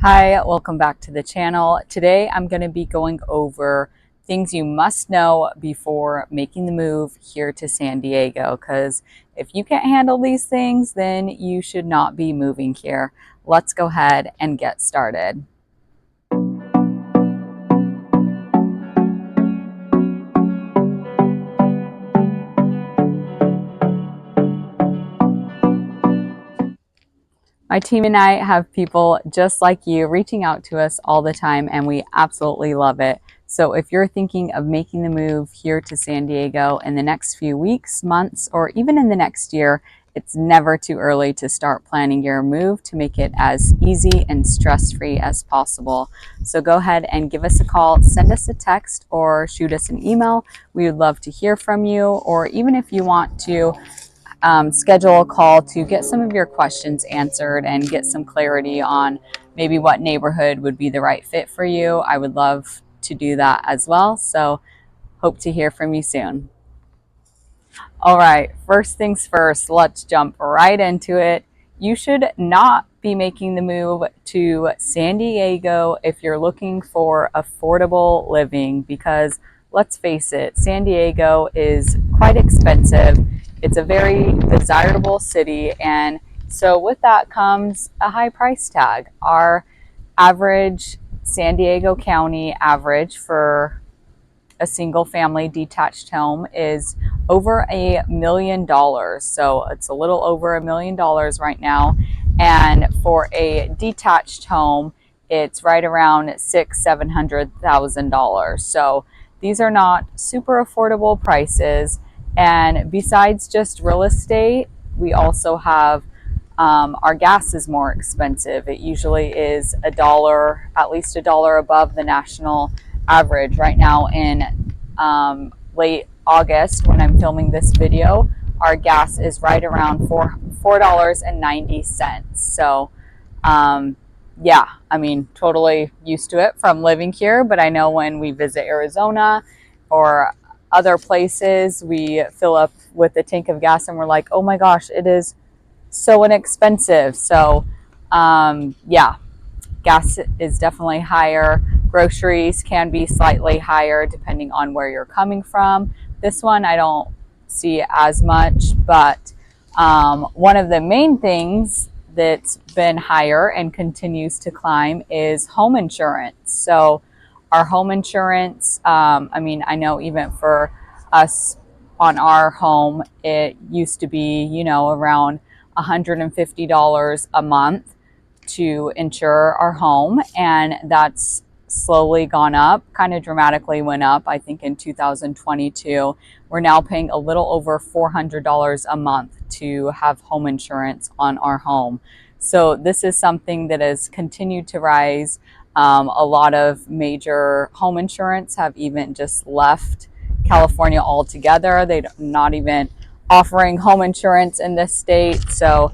Hi, welcome back to the channel. Today I'm going to be going over things you must know before making the move here to San Diego, because if you can't handle these things, then you should not be moving here. Let's go ahead and get started. My team and I have people just like you reaching out to us all the time, and we absolutely love it. So if you're thinking of making the move here to San Diego in the next few weeks, months, or even in the next year, it's never too early to start planning your move to make it as easy and stress-free as possible. So go ahead and give us a call, send us a text, or shoot us an email. We would love to hear from you, or even if you want to schedule a call to get some of your questions answered and get some clarity on maybe what neighborhood would be the right fit for you. I would love to do that as well. So hope to hear from you soon. All right, first things first, let's jump right into it. You should not be making the move to San Diego if you're looking for affordable living, because let's face it, San Diego is quite expensive. It's a very desirable city, and so with that comes a high price tag. Our average San Diego County average for a single family detached home is over $1 million. So it's a little over $1 million right now. And for a detached home, it's right around $700,000. So these are not super affordable prices. And besides just real estate, we also have our gas is more expensive. It usually is at least a dollar above the national average. Right now in late August, when I'm filming this video, our gas is right around $4.90. So yeah, I mean, totally used to it from living here, but I know when we visit Arizona or other places, we fill up with a tank of gas and we're like, oh my gosh, it is so inexpensive. So yeah, gas is definitely higher. Groceries can be slightly higher depending on where you're coming from. This one I don't see as much, but one of the main things that's been higher and continues to climb is home insurance. So our home insurance, I mean, I know even for us on our home, it used to be, around $150 a month to insure our home, and that's slowly gone up, kind of dramatically went up. I think in 2022 we're now paying a little over $400 a month to have home insurance on our home. So this is something that has continued to rise. A lot of major home insurance have even just left California altogether. They're not even offering home insurance in this state. So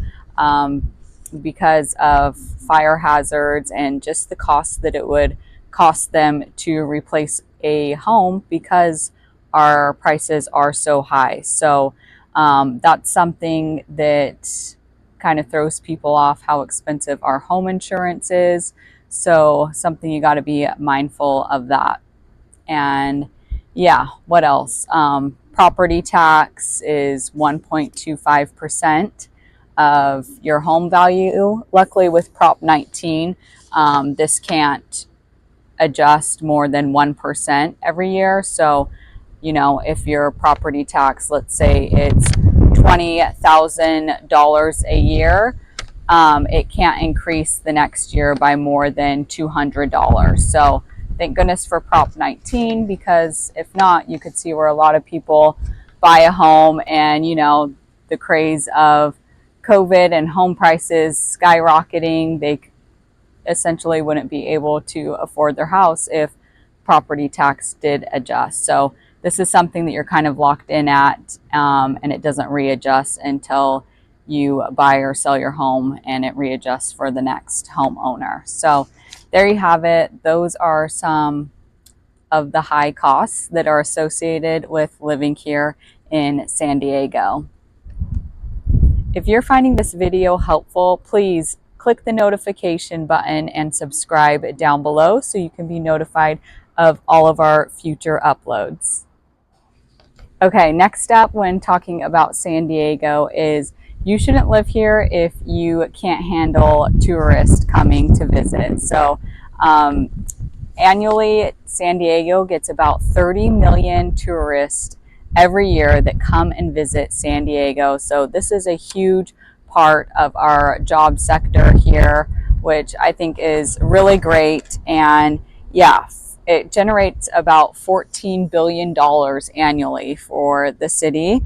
because of fire hazards and just the cost that it would cost them to replace a home, because our prices are so high. So that's something that kind of throws people off, how expensive our home insurance is. So something you got to be mindful of that. And yeah, what else? Property tax is 1.25% of your home value. Luckily with Prop 19, this can't adjust more than 1% every year. So, if your property tax, let's say it's $20,000 a year, it can't increase the next year by more than $200. So thank goodness for Prop 19, because if not, you could see where a lot of people buy a home and, the craze of COVID and home prices skyrocketing, they essentially wouldn't be able to afford their house if property tax did adjust. So this is something that you're kind of locked in at, and it doesn't readjust until you buy or sell your home, and it readjusts for the next homeowner. So there you have it. Those are some of the high costs that are associated with living here in San Diego. If you're finding this video helpful, please click the notification button and subscribe down below so you can be notified of all of our future uploads. Okay, next up when talking about San Diego is you shouldn't live here if you can't handle tourists coming to visit. So annually, San Diego gets about 30 million tourists every year that come and visit San Diego. So this is a huge part of our job sector here, which I think is really great. And yeah, it generates about $14 billion annually for the city.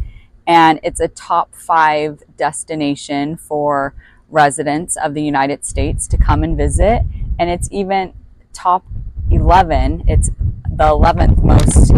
And it's a top 5 destination for residents of the United States to come and visit. And it's even top 11. It's the 11th most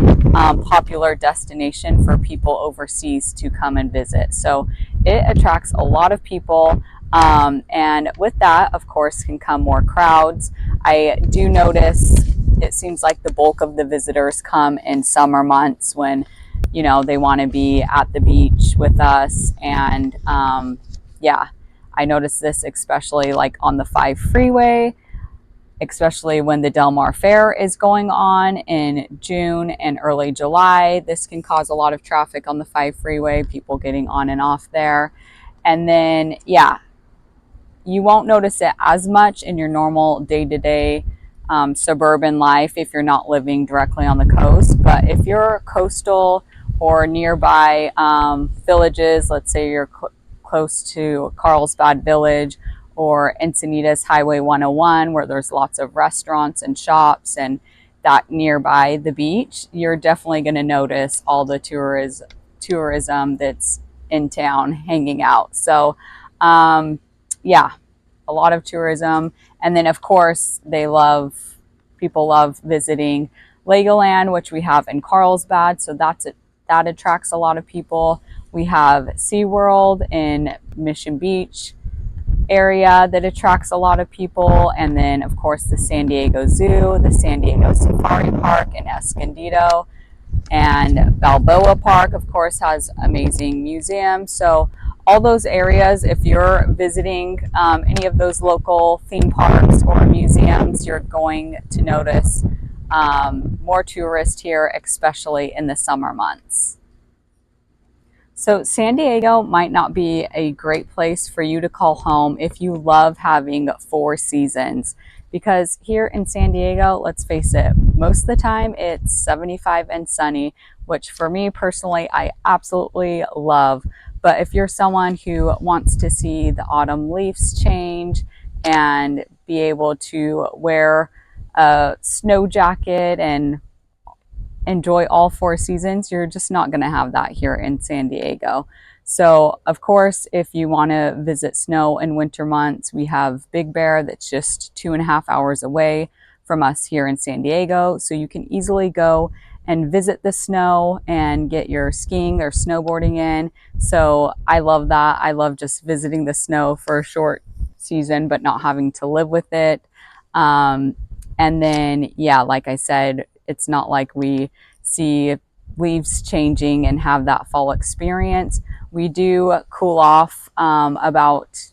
popular destination for people overseas to come and visit. So it attracts a lot of people. And with that, of course, can come more crowds. I do notice it seems like the bulk of the visitors come in summer months when, you know, they want to be at the beach with us. And yeah, I noticed this especially like on the 5 freeway, especially when the Del Mar Fair is going on in June and early July. This can cause a lot of traffic on the 5 freeway, people getting on and off there. And then, yeah, you won't notice it as much in your normal day-to-day suburban life if you're not living directly on the coast. But if you're coastal or nearby villages, let's say you're close to Carlsbad Village or Encinitas Highway 101, where there's lots of restaurants and shops and that nearby the beach, you're definitely going to notice all the tourism that's in town hanging out. So yeah, a lot of tourism. And then of course people love visiting Legoland, which we have in Carlsbad. So that attracts a lot of people. We have SeaWorld in Mission Beach area that attracts a lot of people. And then of course the San Diego Zoo, the San Diego Safari Park in Escondido, and Balboa Park, of course, has amazing museums. So all those areas, if you're visiting any of those local theme parks or museums, you're going to notice more tourists here, especially in the summer months. So San Diego might not be a great place for you to call home if you love having 4 seasons. Because here in San Diego, let's face it, most of the time it's 75 and sunny, which for me personally, I absolutely love. But if you're someone who wants to see the autumn leaves change and be able to wear a snow jacket and enjoy all 4 seasons, you're just not going to have that here in San Diego. So of course, if you want to visit snow in winter months, we have Big Bear that's just 2.5 hours away from us here in San Diego. So you can easily go and visit the snow and get your skiing or snowboarding in. So I love that. I love just visiting the snow for a short season, but not having to live with it. And then, yeah, like I said, it's not like we see leaves changing and have that fall experience. We do cool off about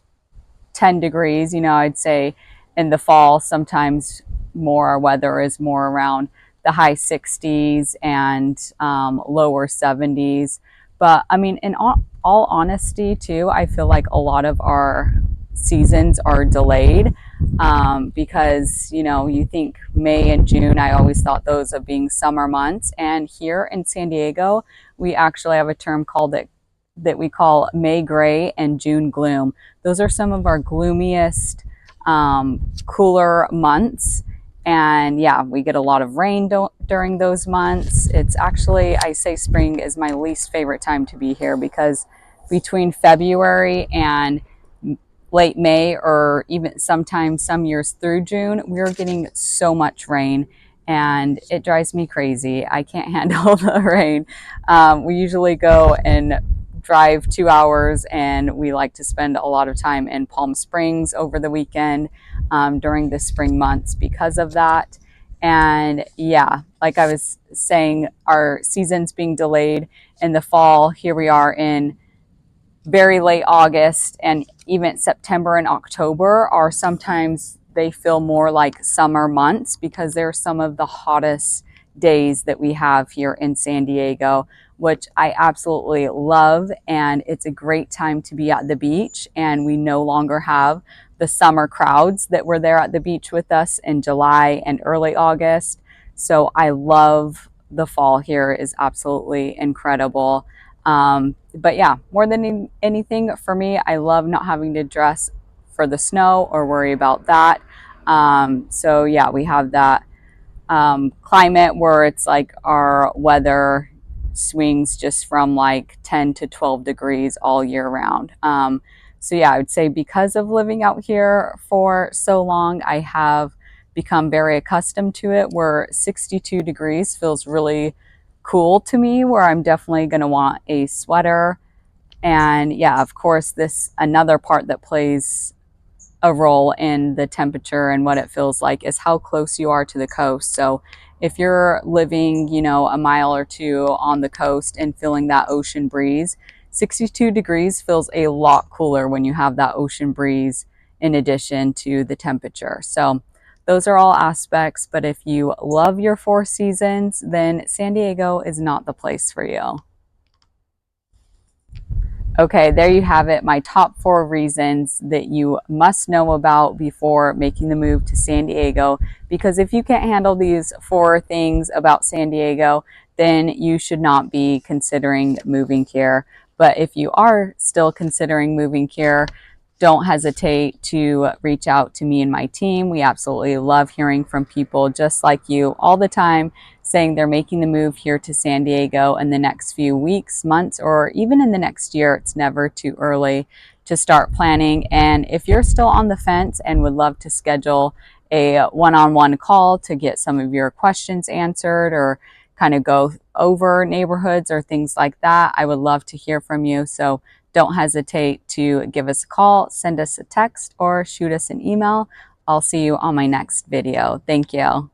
10 degrees. You know, I'd say in the fall, sometimes more weather is more around the high 60s and lower 70s. But I mean, in all honesty too, I feel like a lot of our seasons are delayed because, you know, you think May and June, I always thought those of being summer months. And here in San Diego, we actually have a term called it that we call May gray and June gloom. Those are some of our gloomiest, cooler months. And yeah, we get a lot of rain during those months. It's actually, I say spring is my least favorite time to be here because between February and late May, or even sometimes some years through June, we're getting so much rain and it drives me crazy. I can't handle the rain. We usually go and drive 2 hours, and we like to spend a lot of time in Palm Springs over the weekend during the spring months because of that. And yeah, like I was saying, our seasons being delayed in the fall, here we are in very late August and even September and October are sometimes, they feel more like summer months because they're some of the hottest days that we have here in San Diego, which I absolutely love. And it's a great time to be at the beach. And we no longer have the summer crowds that were there at the beach with us in July and early August. So I love the fall here, is absolutely incredible. But yeah, more than anything for me, I love not having to dress for the snow or worry about that. So yeah, we have that climate where it's like our weather swings just from like 10 to 12 degrees all year round. So yeah, I would say because of living out here for so long, I have become very accustomed to it, where 62 degrees feels really cool to me, where I'm definitely going to want a sweater. And yeah, of course, this another part that plays a role in the temperature and what it feels like is how close you are to the coast. So if you're living, you know, a mile or two on the coast and feeling that ocean breeze, 62 degrees feels a lot cooler when you have that ocean breeze in addition to the temperature. So those are all aspects, but if you love your four seasons, then San Diego is not the place for you. Okay, there you have it. My top 4 reasons that you must know about before making the move to San Diego. Because if you can't handle these 4 things about San Diego, then you should not be considering moving here. But if you are still considering moving here, don't hesitate to reach out to me and my team. We absolutely love hearing from people just like you all the time, saying they're making the move here to San Diego in the next few weeks, months, or even in the next year. It's never too early to start planning. And if you're still on the fence and would love to schedule a one-on-one call to get some of your questions answered or kind of go over neighborhoods or things like that, I would love to hear from you. So don't hesitate to give us a call, send us a text, or shoot us an email. I'll see you on my next video. Thank you.